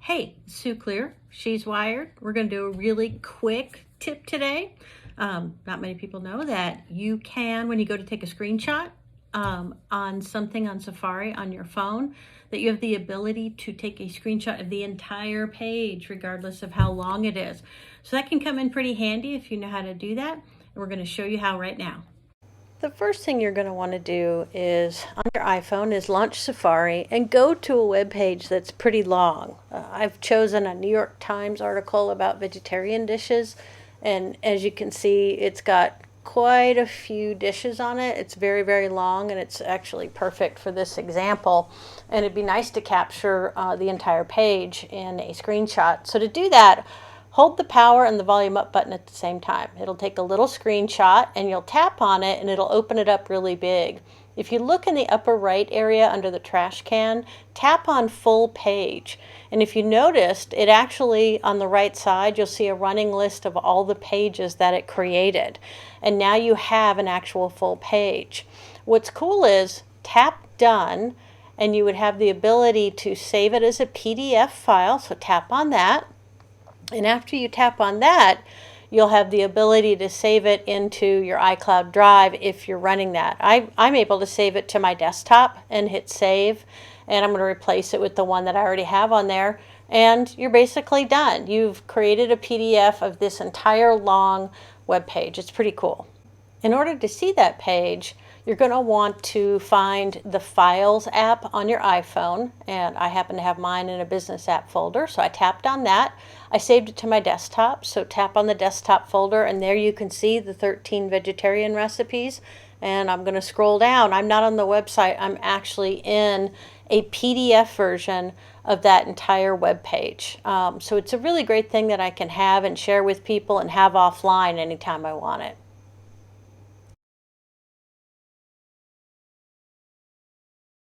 Hey, Sue Clear, She's Wired. We're going to do a really quick tip today. Not many people know that you can, when you go to take a screenshot on something on Safari on your phone, that you have the ability to take a screenshot of the entire page, regardless of how long it is. So that can come in pretty handy if you know how to do that. And we're going to show you how right now. The first thing you're going to want to do is on your iPhone is launch Safari and go to a web page that's pretty long. I've chosen a New York Times article about vegetarian dishes, and as you can see, it's got quite a few dishes on it. It's very, very long, and it's actually perfect for this example. And it'd be nice to capture the entire page in a screenshot. So to do that, hold the power and the volume up button at the same time. It'll take a little screenshot and you'll tap on it and it'll open it up really big. If you look in the upper right area under the trash can, tap on full page. And if you noticed, it actually, on the right side, you'll see a running list of all the pages that it created. And now you have an actual full page. What's cool is tap done and you would have the ability to save it as a PDF file. So tap on that. And after you tap on that, you'll have the ability to save it into your iCloud Drive if you're running that. I'm able to save it to my desktop and hit save, and I'm going to replace it with the one that I already have on there, and you're basically done. You've created a PDF of this entire long web page. It's pretty cool. In order to see that page, you're going to want to find the Files app on your iPhone, and I happen to have mine in a business app folder, so I tapped on that. I saved it to my desktop, so tap on the desktop folder, and there you can see the 13 vegetarian recipes, and I'm going to scroll down. I'm not on the website. I'm actually in a PDF version of that entire web page. So it's a really great thing that I can have and share with people and have offline anytime I want it.